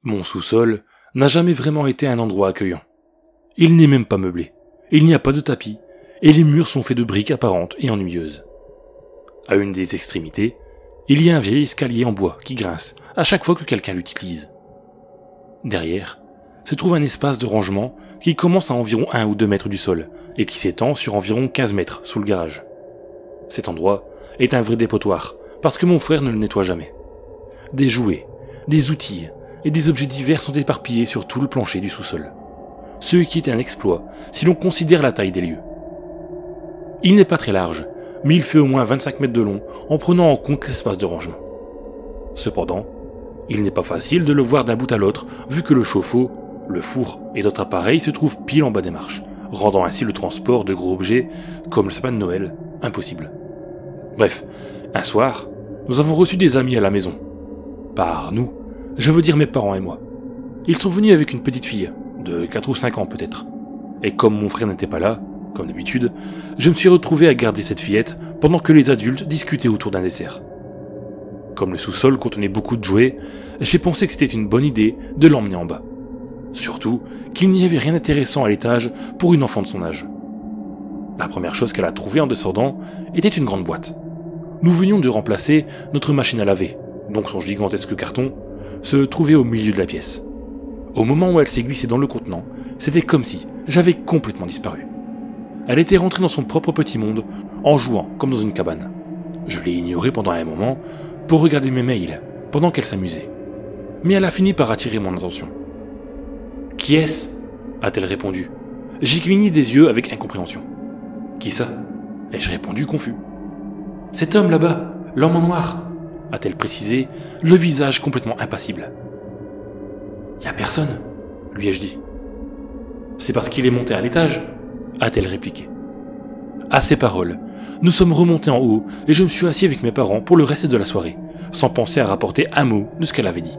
Mon sous-sol n'a jamais vraiment été un endroit accueillant. Il n'est même pas meublé, il n'y a pas de tapis, et les murs sont faits de briques apparentes et ennuyeuses. À une des extrémités, il y a un vieil escalier en bois qui grince à chaque fois que quelqu'un l'utilise. Derrière, se trouve un espace de rangement qui commence à environ 1 ou 2 mètres du sol et qui s'étend sur environ 15 mètres sous le garage. Cet endroit est un vrai dépotoir parce que mon frère ne le nettoie jamais. Des jouets, des outils et des objets divers sont éparpillés sur tout le plancher du sous-sol. Ce qui est un exploit si l'on considère la taille des lieux. Il n'est pas très large, mais il fait au moins 25 mètres de long en prenant en compte l'espace de rangement. Cependant, il n'est pas facile de le voir d'un bout à l'autre vu que le chauffe-eau, le four et d'autres appareils se trouvent pile en bas des marches, rendant ainsi le transport de gros objets, comme le sapin de Noël, impossible. Bref, un soir, nous avons reçu des amis à la maison. Par nous, je veux dire mes parents et moi. Ils sont venus avec une petite fille, de 4 ou 5 ans peut-être. Et comme mon frère n'était pas là, comme d'habitude, je me suis retrouvé à garder cette fillette pendant que les adultes discutaient autour d'un dessert. Comme le sous-sol contenait beaucoup de jouets, j'ai pensé que c'était une bonne idée de l'emmener en bas. Surtout qu'il n'y avait rien d'intéressant à l'étage pour une enfant de son âge. La première chose qu'elle a trouvée en descendant était une grande boîte. Nous venions de remplacer notre machine à laver, donc son gigantesque carton, se trouvait au milieu de la pièce. Au moment où elle s'est glissée dans le contenant, c'était comme si j'avais complètement disparu. Elle était rentrée dans son propre petit monde, en jouant comme dans une cabane. Je l'ai ignorée pendant un moment pour regarder mes mails, pendant qu'elle s'amusait. Mais elle a fini par attirer mon attention. « Qui est-ce » a-t-elle répondu. J'ai cligné des yeux avec incompréhension. « Qui ça » ai-je répondu confus. « Cet homme là-bas, l'homme en noir » a-t-elle précisé, le visage complètement impassible. « Y a personne » lui ai-je dit. « C'est parce qu'il est monté à l'étage » a-t-elle répliqué. À ces paroles, nous sommes remontés en haut et je me suis assis avec mes parents pour le reste de la soirée, sans penser à rapporter un mot de ce qu'elle avait dit.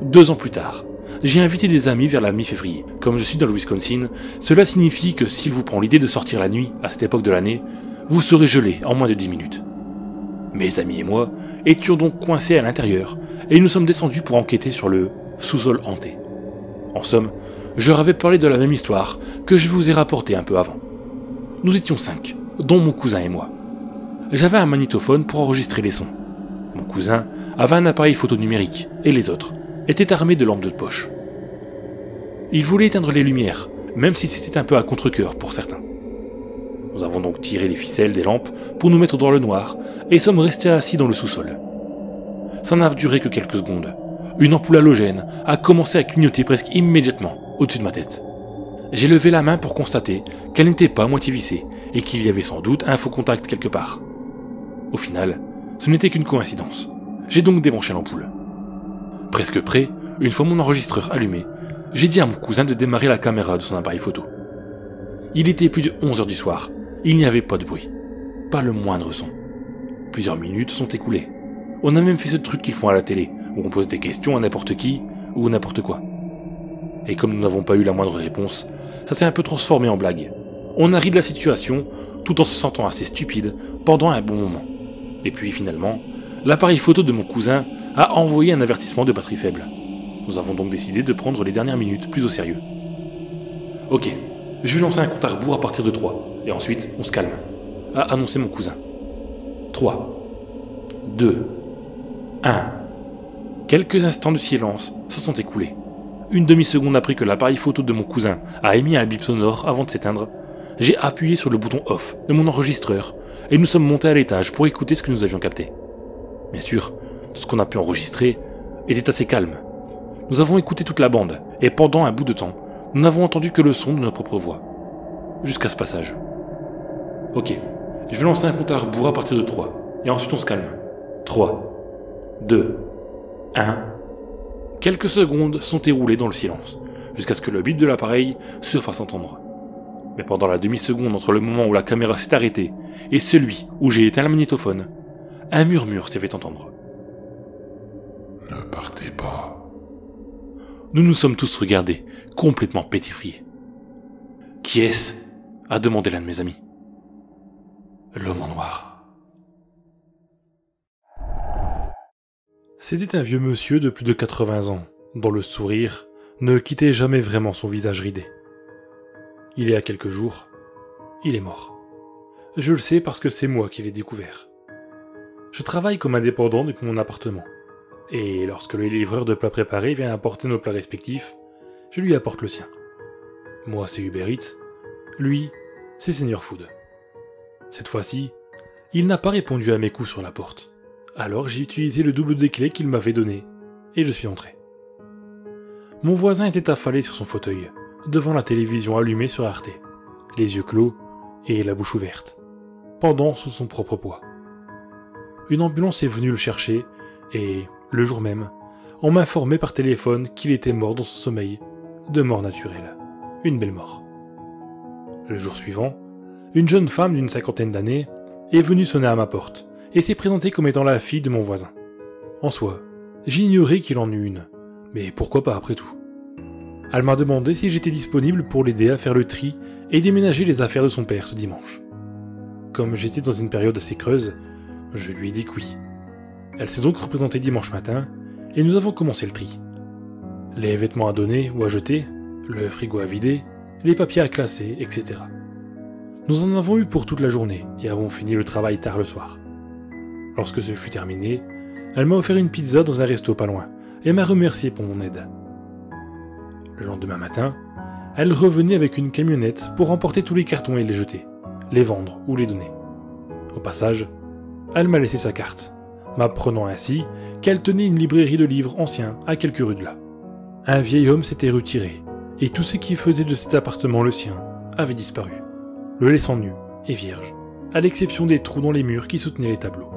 2 ans plus tard, j'ai invité des amis vers la mi-février. Comme je suis dans le Wisconsin, cela signifie que s'il vous prend l'idée de sortir la nuit à cette époque de l'année, vous serez gelé en moins de 10 minutes. Mes amis et moi étions donc coincés à l'intérieur et nous sommes descendus pour enquêter sur le sous-sol hanté. En somme, je leur avais parlé de la même histoire que je vous ai rapportée un peu avant. Nous étions 5, dont mon cousin et moi. J'avais un magnétophone pour enregistrer les sons. Mon cousin avait un appareil photo numérique et les autres étaient armés de lampes de poche. Ils voulaient éteindre les lumières, même si c'était un peu à contre-cœur pour certains. Nous avons donc tiré les ficelles des lampes pour nous mettre dans le noir et sommes restés assis dans le sous-sol. Ça n'a duré que quelques secondes. Une ampoule halogène a commencé à clignoter presque immédiatement au-dessus de ma tête. J'ai levé la main pour constater qu'elle n'était pas à moitié vissée et qu'il y avait sans doute un faux contact quelque part. Au final, ce n'était qu'une coïncidence. J'ai donc débranché l'ampoule. Presque prêt, une fois mon enregistreur allumé, j'ai dit à mon cousin de démarrer la caméra de son appareil photo. Il était plus de 11 heures du soir, il n'y avait pas de bruit, pas le moindre son. Plusieurs minutes sont écoulées. On a même fait ce truc qu'ils font à la télé, où on pose des questions à n'importe qui ou n'importe quoi. Et comme nous n'avons pas eu la moindre réponse, ça s'est un peu transformé en blague. On a ri de la situation, tout en se sentant assez stupide pendant un bon moment. Et puis finalement, l'appareil photo de mon cousin a envoyé un avertissement de batterie faible. Nous avons donc décidé de prendre les dernières minutes plus au sérieux. Ok, je vais lancer un compte à rebours à partir de 3, et ensuite on se calme, a annoncé mon cousin. 3, 2, 1. Quelques instants de silence se sont écoulés. Une demi-seconde après que l'appareil photo de mon cousin a émis un bip sonore avant de s'éteindre, j'ai appuyé sur le bouton off de mon enregistreur et nous sommes montés à l'étage pour écouter ce que nous avions capté. Bien sûr, tout ce qu'on a pu enregistrer était assez calme. Nous avons écouté toute la bande et pendant un bout de temps, nous n'avons entendu que le son de notre propre voix. Jusqu'à ce passage. Ok, je vais lancer un compte à rebours à partir de 3 et ensuite on se calme. 3, 2, 1... Quelques secondes sont éroulées dans le silence, jusqu'à ce que le bip de l'appareil se fasse entendre. Mais pendant la demi-seconde entre le moment où la caméra s'est arrêtée et celui où j'ai éteint le magnétophone, un murmure s'est fait entendre. « Ne partez pas. » Nous nous sommes tous regardés, complètement pétrifiés. « Qui est-ce » a demandé l'un de mes amis. « L'homme en noir. » C'était un vieux monsieur de plus de 80 ans, dont le sourire ne quittait jamais vraiment son visage ridé. Il y a quelques jours, il est mort. Je le sais parce que c'est moi qui l'ai découvert. Je travaille comme indépendant depuis mon appartement, et lorsque le livreur de plats préparés vient apporter nos plats respectifs, je lui apporte le sien. Moi, c'est Uber Eats, lui, c'est Senior Food. Cette fois-ci, il n'a pas répondu à mes coups sur la porte. Alors j'ai utilisé le double des clés qu'il m'avait donné, et je suis entré. Mon voisin était affalé sur son fauteuil, devant la télévision allumée sur Arte, les yeux clos et la bouche ouverte, pendant sous son propre poids. Une ambulance est venue le chercher, et, le jour même, on m'informait par téléphone qu'il était mort dans son sommeil, de mort naturelle. Une belle mort. Le jour suivant, une jeune femme d'une 50aine d'années est venue sonner à ma porte, et s'est présentée comme étant la fille de mon voisin. En soi, j'ignorais qu'il en eût une, mais pourquoi pas après tout. Elle m'a demandé si j'étais disponible pour l'aider à faire le tri et déménager les affaires de son père ce dimanche. Comme j'étais dans une période assez creuse, je lui ai dit que oui. Elle s'est donc représentée dimanche matin, et nous avons commencé le tri. Les vêtements à donner ou à jeter, le frigo à vider, les papiers à classer, etc. Nous en avons eu pour toute la journée, et avons fini le travail tard le soir. Lorsque ce fut terminé, elle m'a offert une pizza dans un resto pas loin, et m'a remercié pour mon aide. Le lendemain matin, elle revenait avec une camionnette pour emporter tous les cartons et les jeter, les vendre ou les donner. Au passage, elle m'a laissé sa carte, m'apprenant ainsi qu'elle tenait une librairie de livres anciens à quelques rues de là. Un vieil homme s'était retiré, et tout ce qui faisait de cet appartement le sien avait disparu, le laissant nu et vierge, à l'exception des trous dans les murs qui soutenaient les tableaux,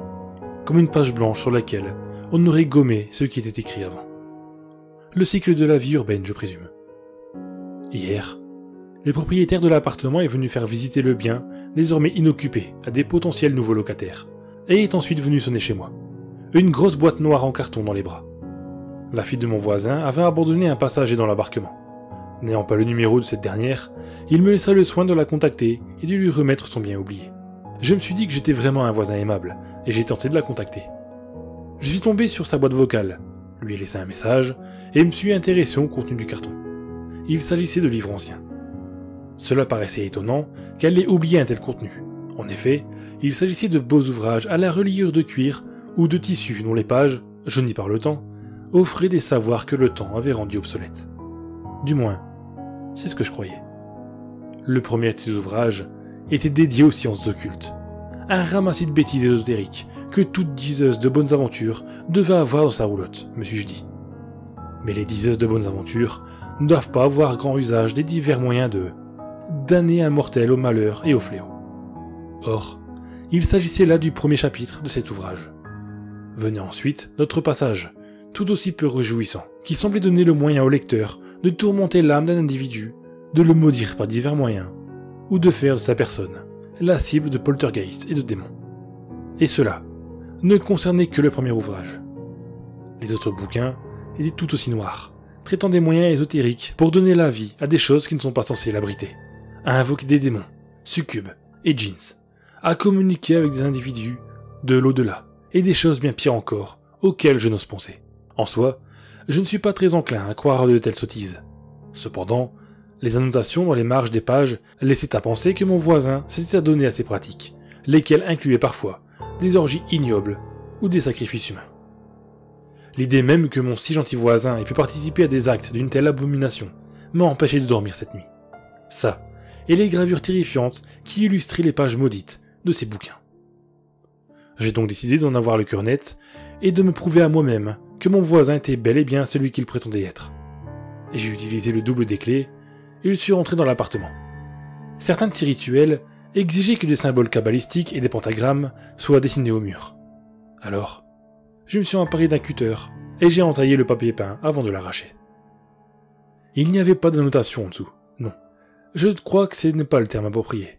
comme une page blanche sur laquelle on aurait gommé ce qui était écrit avant. Le cycle de la vie urbaine, je présume. Hier, le propriétaire de l'appartement est venu faire visiter le bien, désormais inoccupé, à des potentiels nouveaux locataires, et est ensuite venu sonner chez moi. Une grosse boîte noire en carton dans les bras. La fille de mon voisin avait abandonné un passager dans l'embarquement. N'ayant pas le numéro de cette dernière, il me laissa le soin de la contacter et de lui remettre son bien oublié. Je me suis dit que j'étais vraiment un voisin aimable, et j'ai tenté de la contacter. Je suis tombé sur sa boîte vocale, lui ai laissé un message, et me suis intéressé au contenu du carton. Il s'agissait de livres anciens. Cela paraissait étonnant qu'elle ait oublié un tel contenu. En effet, il s'agissait de beaux ouvrages à la reliure de cuir ou de tissu dont les pages, je n'y parle temps, offraient des savoirs que le temps avait rendus obsolètes. Du moins, c'est ce que je croyais. Le premier de ces ouvrages était dédié aux sciences occultes. Un ramassis de bêtises ésotériques que toute diseuse de bonnes aventures devait avoir dans sa roulotte, me suis-je dit. Mais les diseuses de bonnes aventures ne doivent pas avoir grand usage des divers moyens de damner un mortel au malheur et au fléau. Or, il s'agissait là du premier chapitre de cet ouvrage. Venait ensuite notre passage, tout aussi peu réjouissant, qui semblait donner le moyen au lecteur de tourmenter l'âme d'un individu, de le maudire par divers moyens, ou de faire de sa personne la cible de poltergeists et de démons. Et cela ne concernait que le premier ouvrage. Les autres bouquins étaient tout aussi noirs, traitant des moyens ésotériques pour donner la vie à des choses qui ne sont pas censées l'abriter, à invoquer des démons, succubes et djinns, à communiquer avec des individus de l'au-delà, et des choses bien pires encore, auxquelles je n'ose penser. En soi, je ne suis pas très enclin à croire à de telles sottises. Cependant, les annotations dans les marges des pages laissaient à penser que mon voisin s'était adonné à ces pratiques, lesquelles incluaient parfois des orgies ignobles ou des sacrifices humains. L'idée même que mon si gentil voisin ait pu participer à des actes d'une telle abomination m'a empêché de dormir cette nuit. Ça, et les gravures terrifiantes qui illustraient les pages maudites de ces bouquins. J'ai donc décidé d'en avoir le cœur net et de me prouver à moi-même que mon voisin était bel et bien celui qu'il prétendait être. Et j'ai utilisé le double des clés et je suis rentré dans l'appartement. Certains de ces rituels exigeaient que des symboles kabbalistiques et des pentagrammes soient dessinés au mur. Alors, je me suis emparé d'un cutter et j'ai entaillé le papier peint avant de l'arracher. Il n'y avait pas d'annotation en dessous, non. Je crois que ce n'est pas le terme approprié.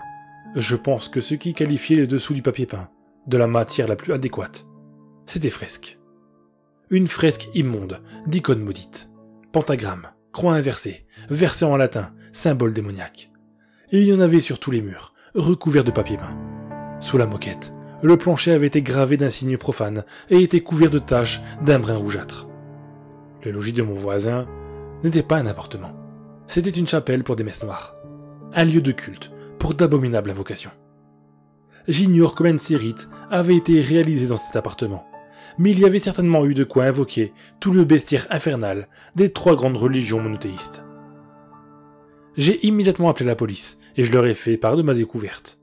Je pense que ce qui qualifiait le dessous du papier peint de la matière la plus adéquate, c'était fresque. Une fresque immonde, d'icônes maudites, pentagramme, croix inversée, versée en latin, symbole démoniaque. Et il y en avait sur tous les murs, recouverts de papier peint. Sous la moquette, Le plancher avait été gravé d'un signe profane et était couvert de taches d'un brun rougeâtre. Le logis de mon voisin n'était pas un appartement. C'était une chapelle pour des messes noires. Un lieu de culte pour d'abominables invocations. J'ignore combien de ces rites avaient été réalisés dans cet appartement, mais il y avait certainement eu de quoi invoquer tout le bestiaire infernal des 3 grandes religions monothéistes. J'ai immédiatement appelé la police et je leur ai fait part de ma découverte.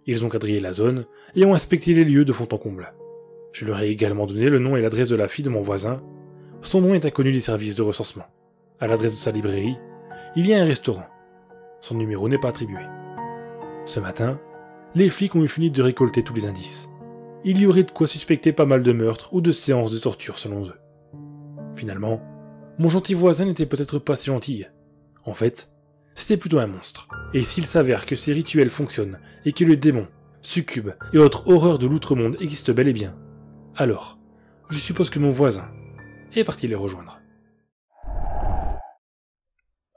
Ils ont quadrillé la zone et ont inspecté les lieux de fond en comble. Je leur ai également donné le nom et l'adresse de la fille de mon voisin. Son nom est inconnu des services de recensement. À l'adresse de sa librairie, il y a un restaurant. Son numéro n'est pas attribué. Ce matin, les flics ont eu fini de récolter tous les indices. Il y aurait de quoi suspecter pas mal de meurtres ou de séances de torture selon eux. Finalement, mon gentil voisin n'était peut-être pas si gentil. En fait, c'était plutôt un monstre. Et s'il s'avère que ces rituels fonctionnent et que les démons, succubes et autres horreurs de l'outre-monde existent bel et bien, alors, je suppose que mon voisin est parti les rejoindre.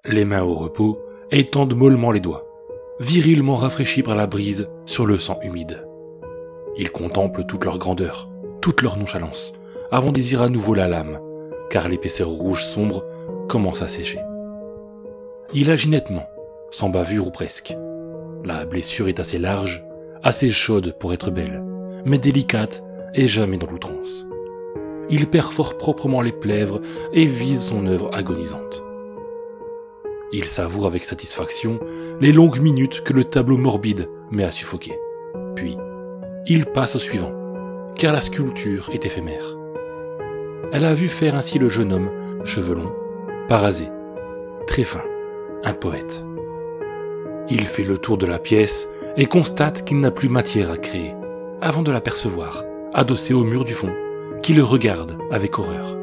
Les mains au repos étendent mollement les doigts, virilement rafraîchis par la brise sur le sang humide. Ils contemplent toute leur grandeur, toute leur nonchalance, avant d'aisir à nouveau la lame, car l'épaisseur rouge sombre commence à sécher. Il agit nettement, sans bavure ou presque. La blessure est assez large, assez chaude pour être belle, mais délicate et jamais dans l'outrance. Il perfore proprement les plèvres et vise son œuvre agonisante. Il savoure avec satisfaction les longues minutes que le tableau morbide met à suffoquer. Puis, il passe au suivant, car la sculpture est éphémère. Elle a vu faire ainsi le jeune homme, cheveux longs, parasé, très fin, un poète. Il fait le tour de la pièce et constate qu'il n'a plus matière à créer, avant de l'apercevoir, adossé au mur du fond, qui le regarde avec horreur.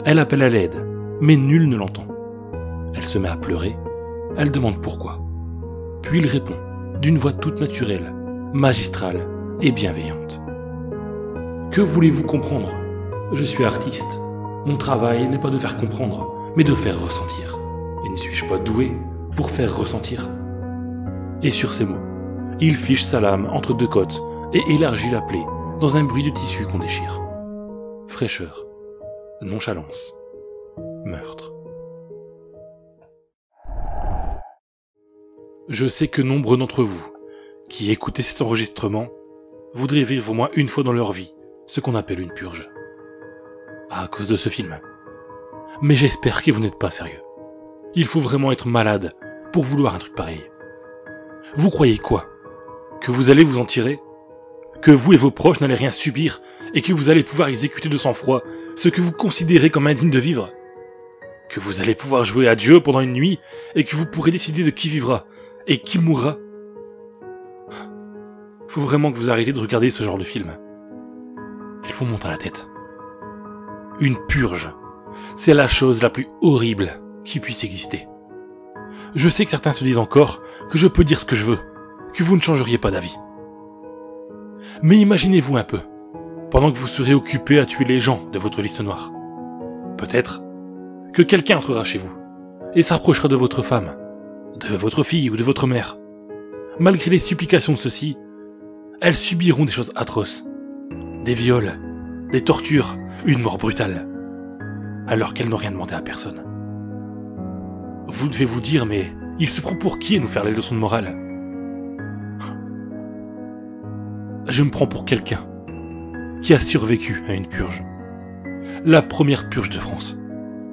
Elle appelle à l'aide, mais nul ne l'entend. Elle se met à pleurer, elle demande pourquoi. Puis il répond, d'une voix toute naturelle, magistrale et bienveillante. Que voulez-vous comprendre ? Je suis artiste. Mon travail n'est pas de faire comprendre, mais de faire ressentir. Et ne suis-je pas doué pour faire ressentir ? Et sur ces mots, il fiche sa lame entre 2 côtes et élargit la plaie dans un bruit de tissu qu'on déchire. Fraîcheur, nonchalance, meurtre. Je sais que nombre d'entre vous, qui écoutez cet enregistrement, voudraient vivre au moins une fois dans leur vie ce qu'on appelle une purge. À cause de ce film. Mais j'espère que vous n'êtes pas sérieux. Il faut vraiment être malade pour vouloir un truc pareil. Vous croyez quoi ? Que vous allez vous en tirer ? Que vous et vos proches n'allez rien subir et que vous allez pouvoir exécuter de sang-froid ce que vous considérez comme indigne de vivre ? Que vous allez pouvoir jouer à Dieu pendant une nuit et que vous pourrez décider de qui vivra et qui mourra ? Faut vraiment que vous arrêtez de regarder ce genre de film. Il faut monter à la tête. Une purge, c'est la chose la plus horrible qui puisse exister. Je sais que certains se disent encore que je peux dire ce que je veux, que vous ne changeriez pas d'avis. Mais imaginez-vous un peu, pendant que vous serez occupé à tuer les gens de votre liste noire. Peut-être que quelqu'un entrera chez vous et s'approchera de votre femme, de votre fille ou de votre mère. Malgré les supplications de ceux-ci, elles subiront des choses atroces. Des viols, des tortures, une mort brutale, alors qu'elles n'ont rien demandé à personne. Vous devez vous dire, mais il se prend pour qui à nous faire les leçons de morale ? Je me prends pour quelqu'un qui a survécu à une purge. La première purge de France.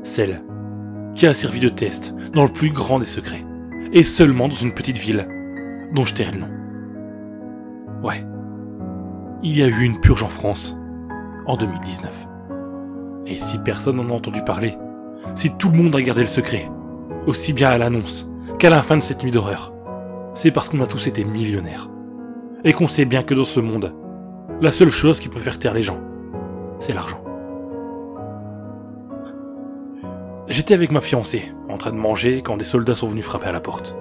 Celle qui a servi de test dans le plus grand des secrets, et seulement dans une petite ville dont je tairai le nom. Ouais, il y a eu une purge en France en 2019. Et si personne n'en a entendu parler, si tout le monde a gardé le secret, aussi bien à l'annonce qu'à la fin de cette nuit d'horreur, c'est parce qu'on a tous été millionnaires. Et qu'on sait bien que dans ce monde, la seule chose qui peut faire taire les gens, c'est l'argent. J'étais avec ma fiancée, en train de manger, quand des soldats sont venus frapper à la porte.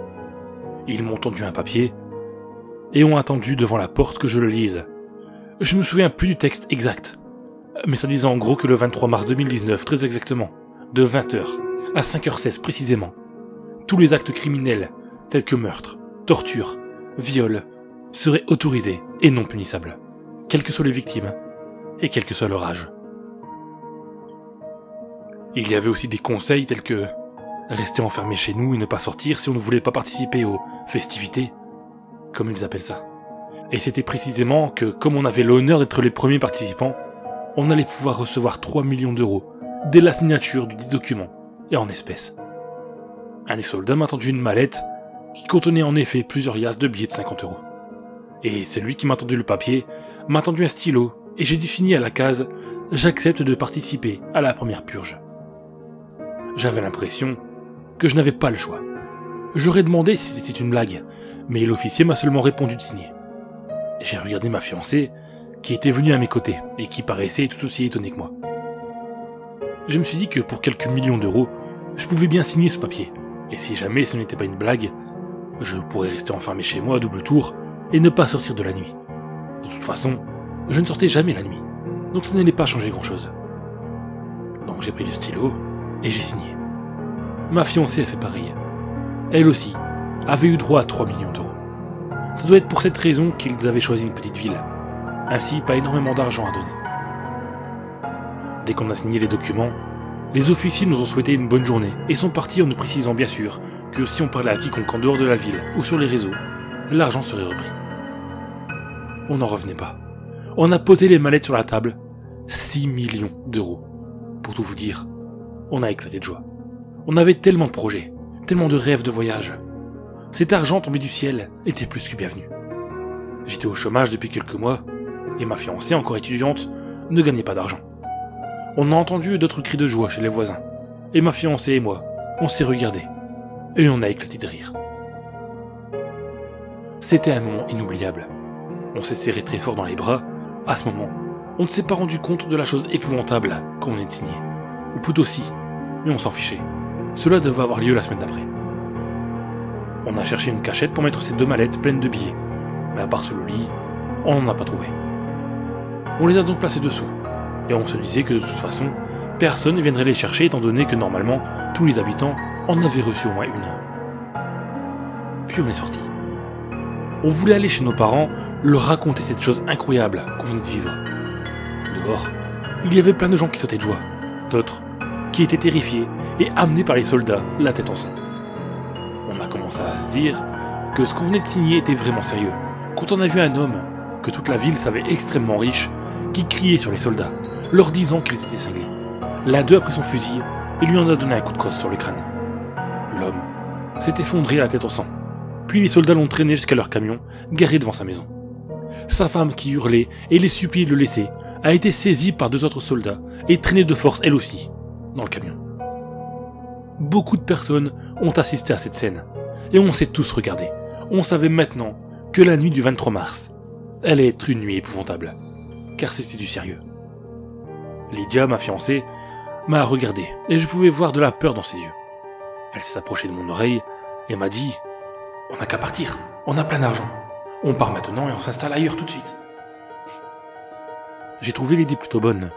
Ils m'ont tendu un papier, et ont attendu devant la porte que je le lise. Je me souviens plus du texte exact, mais ça disait en gros que le 23 mars 2019, très exactement, de 20h à 5h16 précisément, tous les actes criminels, tels que meurtre, torture, viol, seraient autorisés et non punissable, quelles que soient les victimes et quel que soit leur âge. Il y avait aussi des conseils tels que rester enfermé chez nous et ne pas sortir si on ne voulait pas participer aux festivités, comme ils appellent ça. Et c'était précisément que, comme on avait l'honneur d'être les premiers participants, on allait pouvoir recevoir 3 millions d'euros dès la signature du dit document, et en espèces. Un des soldats m'a tendu une mallette qui contenait en effet plusieurs liasses de billets de 50 euros. Et celui qui m'a tendu le papier m'a tendu un stylo, et j'ai dû signer à la case « J'accepte de participer à la première purge ». J'avais l'impression que je n'avais pas le choix. J'aurais demandé si c'était une blague, mais l'officier m'a seulement répondu de signer. J'ai regardé ma fiancée, qui était venue à mes côtés, et qui paraissait tout aussi étonnée que moi. Je me suis dit que pour quelques millions d'euros, je pouvais bien signer ce papier, et si jamais ce n'était pas une blague, je pourrais rester enfermé chez moi à double tour, et ne pas sortir de la nuit. De toute façon, je ne sortais jamais la nuit, donc ça n'allait pas changer grand-chose. Donc j'ai pris le stylo, et j'ai signé. Ma fiancée a fait pareil. Elle aussi avait eu droit à 3 millions d'euros. Ça doit être pour cette raison qu'ils avaient choisi une petite ville. Ainsi, pas énormément d'argent à donner. Dès qu'on a signé les documents, les officiers nous ont souhaité une bonne journée et sont partis en nous précisant bien sûr que si on parlait à quiconque en dehors de la ville ou sur les réseaux, l'argent serait repris. On n'en revenait pas. On a posé les mallettes sur la table, 6 millions d'euros. Pour tout vous dire, on a éclaté de joie. On avait tellement de projets, tellement de rêves de voyage. Cet argent tombé du ciel était plus que bienvenu. J'étais au chômage depuis quelques mois, et ma fiancée, encore étudiante, ne gagnait pas d'argent. On a entendu d'autres cris de joie chez les voisins, et ma fiancée et moi, on s'est regardés, et on a éclaté de rire. C'était un moment inoubliable. On s'est serré très fort dans les bras. À ce moment, on ne s'est pas rendu compte de la chose épouvantable qu'on venait de signer. Ou plutôt si, mais on s'en fichait. Cela devait avoir lieu la semaine d'après. On a cherché une cachette pour mettre ces 2 mallettes pleines de billets, mais à part sous le lit, on n'en a pas trouvé. On les a donc placées dessous, et on se disait que de toute façon, personne ne viendrait les chercher étant donné que normalement, tous les habitants en avaient reçu au moins une. Puis on est sorti. On voulait aller chez nos parents, leur raconter cette chose incroyable qu'on venait de vivre. Dehors, il y avait plein de gens qui sautaient de joie, d'autres qui étaient terrifiés et amenés par les soldats, la tête en sang. On a commencé à se dire que ce qu'on venait de signer était vraiment sérieux, quand on a vu un homme, que toute la ville savait extrêmement riche, qui criait sur les soldats, leur disant qu'ils étaient cinglés. L'un d'eux a pris son fusil et lui en a donné un coup de crosse sur le crâne. L'homme s'est effondré à la tête en sang, puis les soldats l'ont traîné jusqu'à leur camion, garé devant sa maison. Sa femme, qui hurlait et les suppliait de le laisser, a été saisie par 2 autres soldats et traînée de force elle aussi, dans le camion. Beaucoup de personnes ont assisté à cette scène, et on s'est tous regardés. On savait maintenant que la nuit du 23 mars allait être une nuit épouvantable, car c'était du sérieux. Lydia, ma fiancée, m'a regardé, et je pouvais voir de la peur dans ses yeux. Elle s'est approchée de mon oreille et m'a dit « On n'a qu'à partir, on a plein d'argent. On part maintenant et on s'installe ailleurs tout de suite. » J'ai trouvé l'idée plutôt bonne,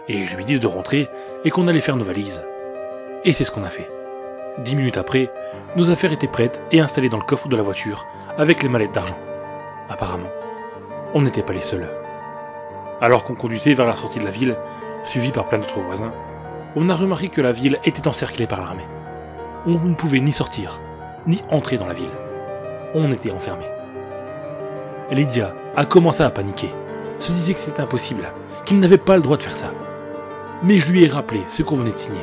et je lui ai dit de rentrer et qu'on allait faire nos valises. Et c'est ce qu'on a fait. 10 minutes après, nos affaires étaient prêtes et installées dans le coffre de la voiture, avec les mallettes d'argent. Apparemment, on n'était pas les seuls. Alors qu'on conduisait vers la sortie de la ville, suivi par plein d'autres voisins, on a remarqué que la ville était encerclée par l'armée. On ne pouvait ni sortir, ni entrer dans la ville. On était enfermés. Lydia a commencé à paniquer, se disait que c'était impossible, qu'il n'avait pas le droit de faire ça. Mais je lui ai rappelé ce qu'on venait de signer,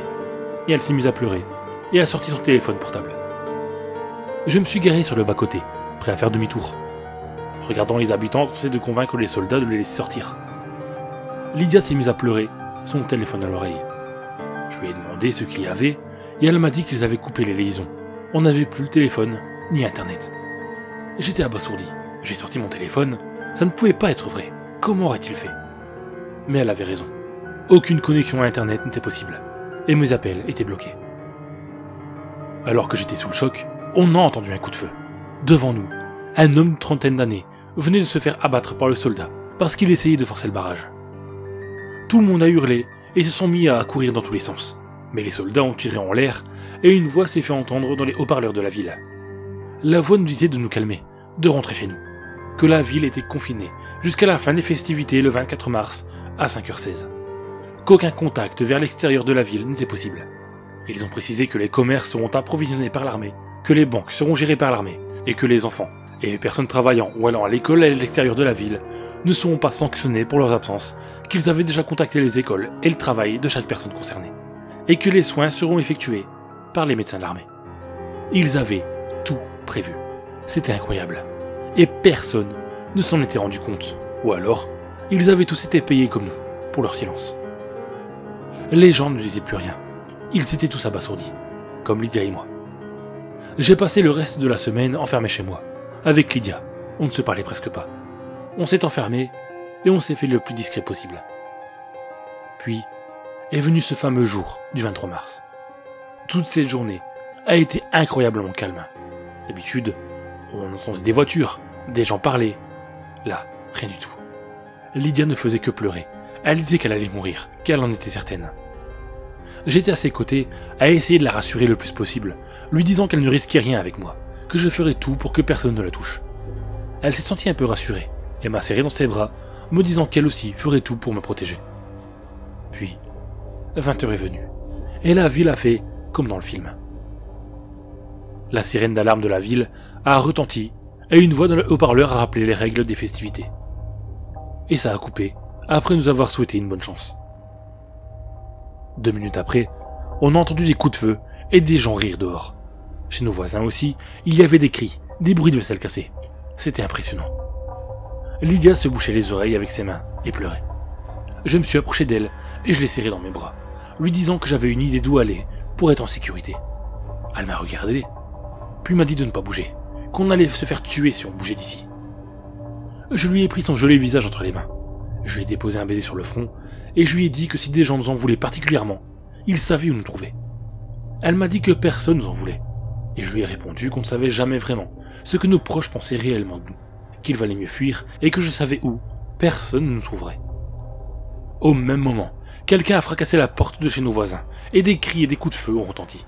et elle s'est mise à pleurer, et a sorti son téléphone portable. Je me suis garé sur le bas-côté, prêt à faire demi-tour. Regardant les habitants, on essaie de convaincre les soldats de les laisser sortir. Lydia s'est mise à pleurer, son téléphone à l'oreille. Je lui ai demandé ce qu'il y avait, et elle m'a dit qu'ils avaient coupé les liaisons. On n'avait plus le téléphone, ni internet. J'étais abasourdi. J'ai sorti mon téléphone, ça ne pouvait pas être vrai. Comment aurait-il fait? Mais elle avait raison. Aucune connexion à internet n'était possible, et mes appels étaient bloqués. Alors que j'étais sous le choc, on a entendu un coup de feu. Devant nous, un homme de 30aine d'années venait de se faire abattre par le soldat, parce qu'il essayait de forcer le barrage. Tout le monde a hurlé, et se sont mis à courir dans tous les sens. Mais les soldats ont tiré en l'air, et une voix s'est fait entendre dans les haut-parleurs de la ville. La voix nous disait de nous calmer, de rentrer chez nous, que la ville était confinée, jusqu'à la fin des festivités le 24 mars à 5h16. Qu'aucun contact vers l'extérieur de la ville n'était possible. Ils ont précisé que les commerces seront approvisionnés par l'armée, que les banques seront gérées par l'armée, et que les enfants et les personnes travaillant ou allant à l'école à l'extérieur de la ville ne seront pas sanctionnés pour leurs absences, qu'ils avaient déjà contacté les écoles et le travail de chaque personne concernée, et que les soins seront effectués par les médecins de l'armée. Ils avaient tout prévu. C'était incroyable. Et personne ne s'en était rendu compte. Ou alors, ils avaient tous été payés comme nous, pour leur silence. Les gens ne disaient plus rien. Ils étaient tous abasourdis, comme Lydia et moi. J'ai passé le reste de la semaine enfermé chez moi. Avec Lydia, on ne se parlait presque pas. On s'est enfermé et on s'est fait le plus discret possible. Puis est venu ce fameux jour du 23 mars. Toute cette journée a été incroyablement calme. D'habitude, on entendait des voitures, des gens parler. Là, rien du tout. Lydia ne faisait que pleurer. Elle disait qu'elle allait mourir, qu'elle en était certaine. J'étais à ses côtés, à essayer de la rassurer le plus possible, lui disant qu'elle ne risquait rien avec moi, que je ferais tout pour que personne ne la touche. Elle s'est sentie un peu rassurée, et m'a serré dans ses bras, me disant qu'elle aussi ferait tout pour me protéger. Puis, 20h est venue, et la ville a fait comme dans le film. La sirène d'alarme de la ville a retenti, et une voix dans le haut-parleur a rappelé les règles des festivités. Et ça a coupé, après nous avoir souhaité une bonne chance. 2 minutes après, on a entendu des coups de feu et des gens rire dehors. Chez nos voisins aussi, il y avait des cris, des bruits de vaisselle cassée. C'était impressionnant. Lydia se bouchait les oreilles avec ses mains et pleurait. Je me suis approché d'elle et je l'ai serrée dans mes bras, lui disant que j'avais une idée d'où aller pour être en sécurité. Elle m'a regardé, puis m'a dit de ne pas bouger, qu'on allait se faire tuer si on bougeait d'ici. Je lui ai pris son joli visage entre les mains. Je lui ai déposé un baiser sur le front et je lui ai dit que si des gens nous en voulaient particulièrement, ils savaient où nous trouver. Elle m'a dit que personne nous en voulait, et je lui ai répondu qu'on ne savait jamais vraiment ce que nos proches pensaient réellement de nous, qu'il valait mieux fuir et que je savais où personne ne nous trouverait. Au même moment, quelqu'un a fracassé la porte de chez nos voisins, et des cris et des coups de feu ont retenti.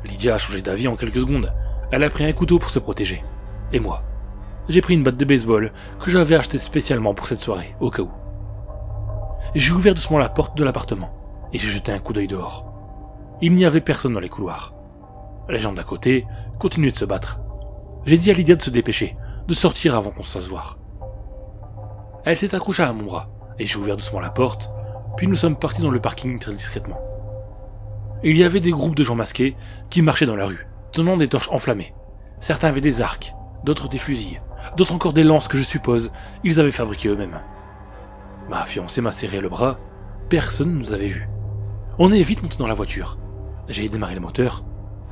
Lydia a changé d'avis en quelques secondes, elle a pris un couteau pour se protéger, et moi, j'ai pris une batte de baseball que j'avais achetée spécialement pour cette soirée, au cas où. J'ai ouvert doucement la porte de l'appartement, et j'ai jeté un coup d'œil dehors. Il n'y avait personne dans les couloirs. Les gens d'à côté continuaient de se battre. J'ai dit à Lydia de se dépêcher, de sortir avant qu'on se fasse voir. Elle s'est accrochée à mon bras, et j'ai ouvert doucement la porte, puis nous sommes partis dans le parking très discrètement. Il y avait des groupes de gens masqués qui marchaient dans la rue, tenant des torches enflammées. Certains avaient des arcs, d'autres des fusils, d'autres encore des lances que je suppose ils avaient fabriquées eux-mêmes. Ma fiancée m'a serré le bras, personne ne nous avait vus. On est vite monté dans la voiture. J'ai démarré le moteur,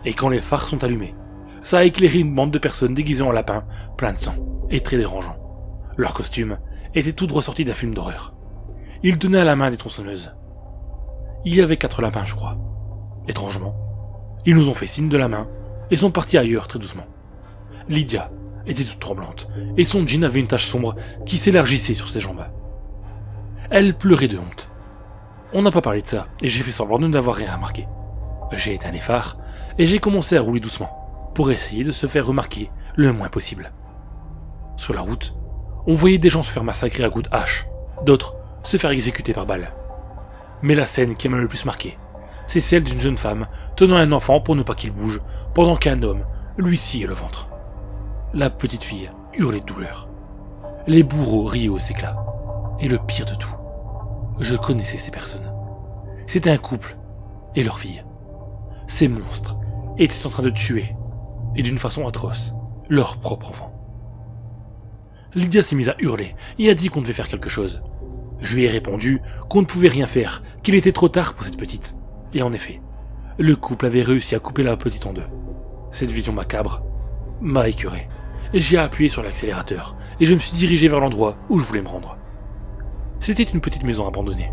et quand les phares sont allumés, ça a éclairé une bande de personnes déguisées en lapins, plein de sang, et très dérangeants. Leurs costumes étaient tout droit sortis d'un film d'horreur. Ils tenaient à la main des tronçonneuses. Il y avait 4 lapins, je crois. Étrangement, ils nous ont fait signe de la main, et sont partis ailleurs très doucement. Lydia était toute tremblante, et son jean avait une tache sombre qui s'élargissait sur ses jambes. Elle pleurait de honte. On n'a pas parlé de ça, et j'ai fait semblant de n'avoir rien remarqué. J'ai éteint les phares, et j'ai commencé à rouler doucement, pour essayer de se faire remarquer le moins possible. Sur la route, on voyait des gens se faire massacrer à coups de hache, d'autres se faire exécuter par balle. Mais la scène qui m'a le plus marqué, c'est celle d'une jeune femme tenant un enfant pour ne pas qu'il bouge, pendant qu'un homme lui sciait le ventre. La petite fille hurlait de douleur. Les bourreaux riaient aux éclats. Et le pire de tout, je connaissais ces personnes. C'était un couple et leur fille. Ces monstres étaient en train de tuer, et d'une façon atroce, leur propre enfant. Lydia s'est mise à hurler et a dit qu'on devait faire quelque chose. Je lui ai répondu qu'on ne pouvait rien faire, qu'il était trop tard pour cette petite. Et en effet, le couple avait réussi à couper la petite en deux. Cette vision macabre m'a écœuré, et j'ai appuyé sur l'accélérateur, et je me suis dirigé vers l'endroit où je voulais me rendre. C'était une petite maison abandonnée.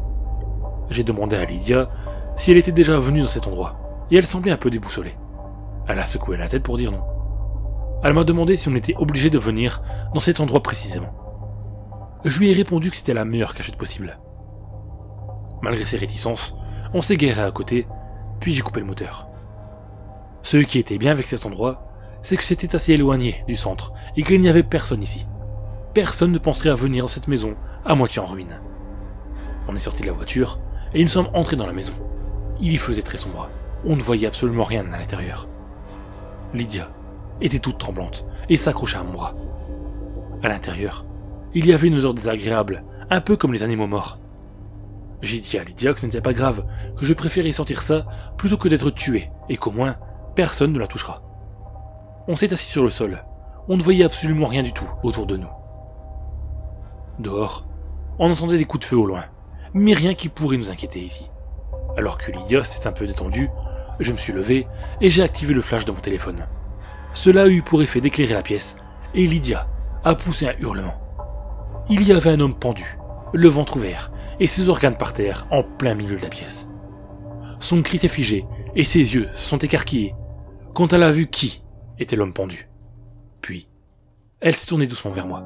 J'ai demandé à Lydia si elle était déjà venue dans cet endroit, et elle semblait un peu déboussolée. Elle a secoué la tête pour dire non. Elle m'a demandé si on était obligé de venir dans cet endroit précisément. Je lui ai répondu que c'était la meilleure cachette possible. Malgré ses réticences, on s'est garé à côté, puis j'ai coupé le moteur. Ce qui était bien avec cet endroit, c'est que c'était assez éloigné du centre et qu'il n'y avait personne ici. personne ne penserait à venir dans cette maison à moitié en ruine. On est sorti de la voiture et nous sommes entrés dans la maison. Il y faisait très sombre. On ne voyait absolument rien à l'intérieur. Lydia était toute tremblante et s'accrochait à mon bras. À l'intérieur, il y avait une odeur désagréable, un peu comme les animaux morts. J'ai dit à Lydia que ce n'était pas grave, que je préférais sentir ça plutôt que d'être tué, et qu'au moins, personne ne la touchera. On s'est assis sur le sol. On ne voyait absolument rien du tout autour de nous. Dehors, on entendait des coups de feu au loin, mais rien qui pourrait nous inquiéter ici. Alors que Lydia s'était un peu détendue, je me suis levé et j'ai activé le flash de mon téléphone. Cela a eu pour effet d'éclairer la pièce, et Lydia a poussé un hurlement. Il y avait un homme pendu, le ventre ouvert, et ses organes par terre en plein milieu de la pièce. Son cri s'est figé, et ses yeux se sont écarquillés, quand elle a vu qui était l'homme pendu. Puis, elle s'est tournée doucement vers moi.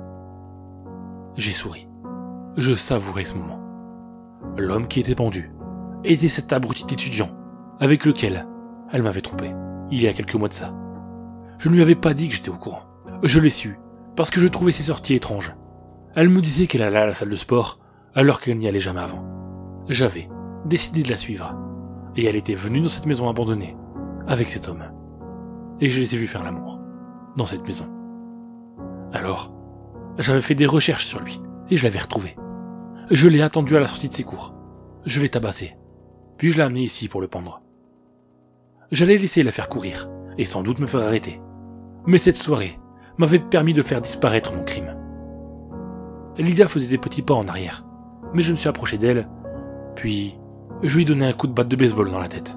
J'ai souri. Je savourais ce moment. L'homme qui était pendu était cet abruti d'étudiant avec lequel elle m'avait trompé, il y a quelques mois de ça. Je ne lui avais pas dit que j'étais au courant. Je l'ai su, parce que je trouvais ses sorties étranges. Elle me disait qu'elle allait à la salle de sport, alors qu'elle n'y allait jamais avant. J'avais décidé de la suivre, et elle était venue dans cette maison abandonnée, avec cet homme. Et je les ai vus faire l'amour, dans cette maison. Alors, j'avais fait des recherches sur lui, et je l'avais retrouvé. Je l'ai attendu à la sortie de ses cours. Je l'ai tabassé, puis je l'ai amené ici pour le pendre. J'allais laisser la faire courir, et sans doute me faire arrêter. Mais cette soirée m'avait permis de faire disparaître mon crime. Lydia faisait des petits pas en arrière, mais je me suis approché d'elle, puis je lui ai donné un coup de batte de baseball dans la tête.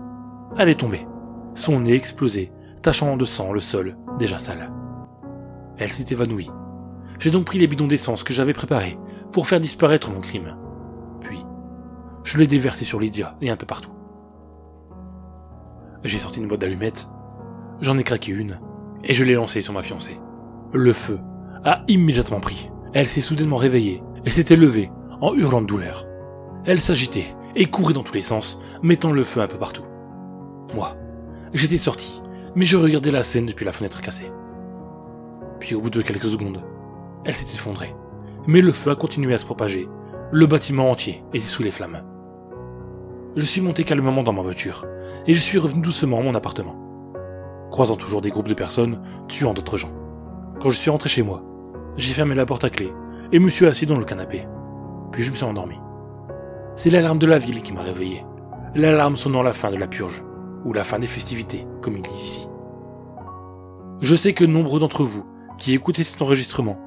Elle est tombée, son nez explosé, tachant de sang le sol, déjà sale. Elle s'est évanouie. J'ai donc pris les bidons d'essence que j'avais préparés pour faire disparaître mon crime. Puis, je l'ai déversé sur Lydia et un peu partout. J'ai sorti une boîte d'allumettes, j'en ai craqué une, et je l'ai lancée sur ma fiancée. Le feu a immédiatement pris. Elle s'est soudainement réveillée et s'était levée en hurlant de douleur. Elle s'agitait et courait dans tous les sens, mettant le feu un peu partout. Moi, j'étais sorti, mais je regardais la scène depuis la fenêtre cassée. Puis au bout de quelques secondes, elle s'est effondrée. Mais le feu a continué à se propager. Le bâtiment entier était sous les flammes. Je suis monté calmement dans ma voiture, et je suis revenu doucement à mon appartement, croisant toujours des groupes de personnes tuant d'autres gens. Quand je suis rentré chez moi, j'ai fermé la porte à clé et me suis assis dans le canapé. Puis je me suis endormi. C'est l'alarme de la ville qui m'a réveillé. L'alarme sonnant la fin de la purge, ou la fin des festivités, comme ils disent ici. Je sais que nombre d'entre vous, qui écoutez cet enregistrement,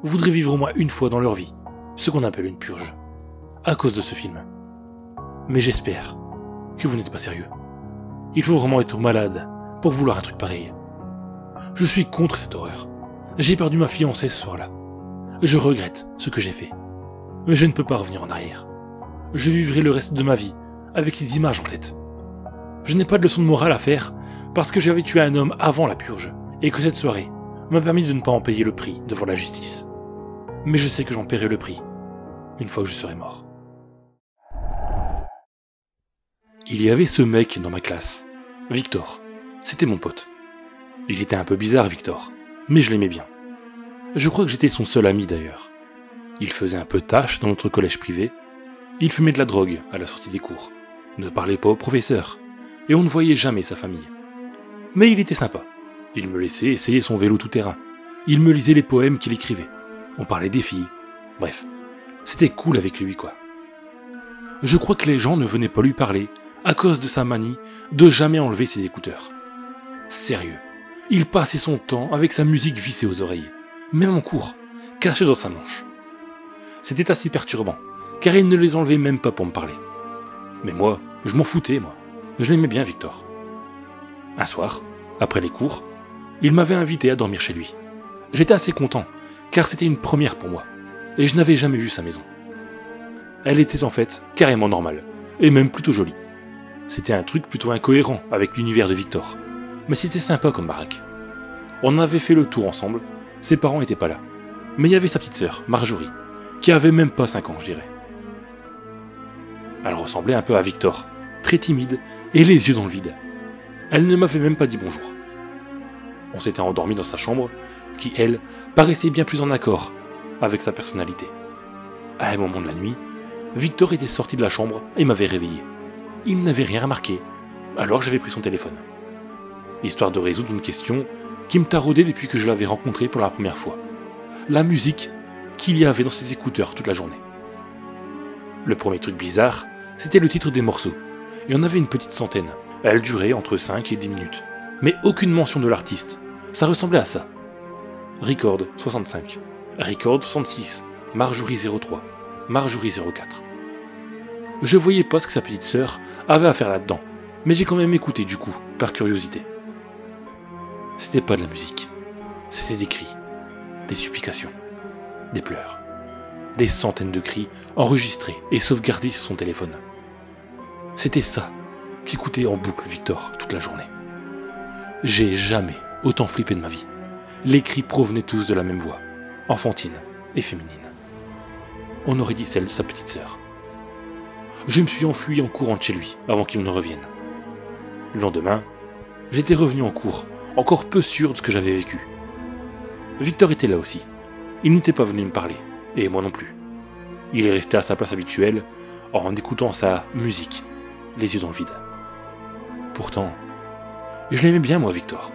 voudraient vivre au moins une fois dans leur vie ce qu'on appelle une purge, à cause de ce film. Mais j'espère que vous n'êtes pas sérieux. Il faut vraiment être malade pour vouloir un truc pareil. Je suis contre cette horreur. J'ai perdu ma fiancée ce soir-là. Je regrette ce que j'ai fait. Mais je ne peux pas revenir en arrière. Je vivrai le reste de ma vie avec ces images en tête. Je n'ai pas de leçon de morale à faire parce que j'avais tué un homme avant la purge et que cette soirée m'a permis de ne pas en payer le prix devant la justice. Mais je sais que j'en paierai le prix une fois que je serai mort. Il y avait ce mec dans ma classe, Victor. C'était mon pote. Il était un peu bizarre, Victor, mais je l'aimais bien. Je crois que j'étais son seul ami d'ailleurs. Il faisait un peu tâche dans notre collège privé. Il fumait de la drogue à la sortie des cours, ne parlait pas au professeur, et on ne voyait jamais sa famille. Mais il était sympa. Il me laissait essayer son vélo tout-terrain. Il me lisait les poèmes qu'il écrivait. On parlait des filles. Bref, c'était cool avec lui, quoi. Je crois que les gens ne venaient pas lui parler à cause de sa manie de jamais enlever ses écouteurs. Sérieux, il passait son temps avec sa musique vissée aux oreilles, même en cours, cachée dans sa manche. C'était assez perturbant, car il ne les enlevait même pas pour me parler. Mais moi, je m'en foutais, moi. Je l'aimais bien, Victor. Un soir, après les cours, il m'avait invité à dormir chez lui. J'étais assez content, car c'était une première pour moi, et je n'avais jamais vu sa maison. Elle était en fait carrément normale, et même plutôt jolie. C'était un truc plutôt incohérent avec l'univers de Victor, mais c'était sympa comme baraque. On avait fait le tour ensemble, ses parents étaient pas là, mais il y avait sa petite sœur, Marjorie, qui avait même pas 5 ans, je dirais. Elle ressemblait un peu à Victor, très timide et les yeux dans le vide. Elle ne m'avait même pas dit bonjour. On s'était endormi dans sa chambre, qui, elle, paraissait bien plus en accord avec sa personnalité. À un moment de la nuit, Victor était sorti de la chambre et m'avait réveillé. Il n'avait rien remarqué, alors j'avais pris son téléphone. Histoire de résoudre une question qui me taraudait depuis que je l'avais rencontré pour la première fois. La musique qu'il y avait dans ses écouteurs toute la journée. Le premier truc bizarre, c'était le titre des morceaux. Il y en avait une petite centaine. Elle durait entre 5 et 10 minutes. Mais aucune mention de l'artiste. Ça ressemblait à ça. Record 65, Record 66, Marjorie 03, Marjorie 04. Je voyais pas ce que sa petite sœur avait à faire là-dedans, mais j'ai quand même écouté du coup, par curiosité. C'était pas de la musique, c'était des cris, des supplications, des pleurs, des centaines de cris enregistrés et sauvegardés sur son téléphone. C'était ça qu'écoutait en boucle Victor toute la journée. J'ai jamais autant flippé de ma vie. Les cris provenaient tous de la même voix, enfantine et féminine. On aurait dit celle de sa petite sœur. Je me suis enfui en courant de chez lui avant qu'il ne revienne. Le lendemain, j'étais revenu en cours, encore peu sûr de ce que j'avais vécu. Victor était là aussi. Il n'était pas venu me parler, et moi non plus. Il est resté à sa place habituelle, en écoutant sa musique, les yeux dans le vide. Pourtant, je l'aimais bien moi, Victor.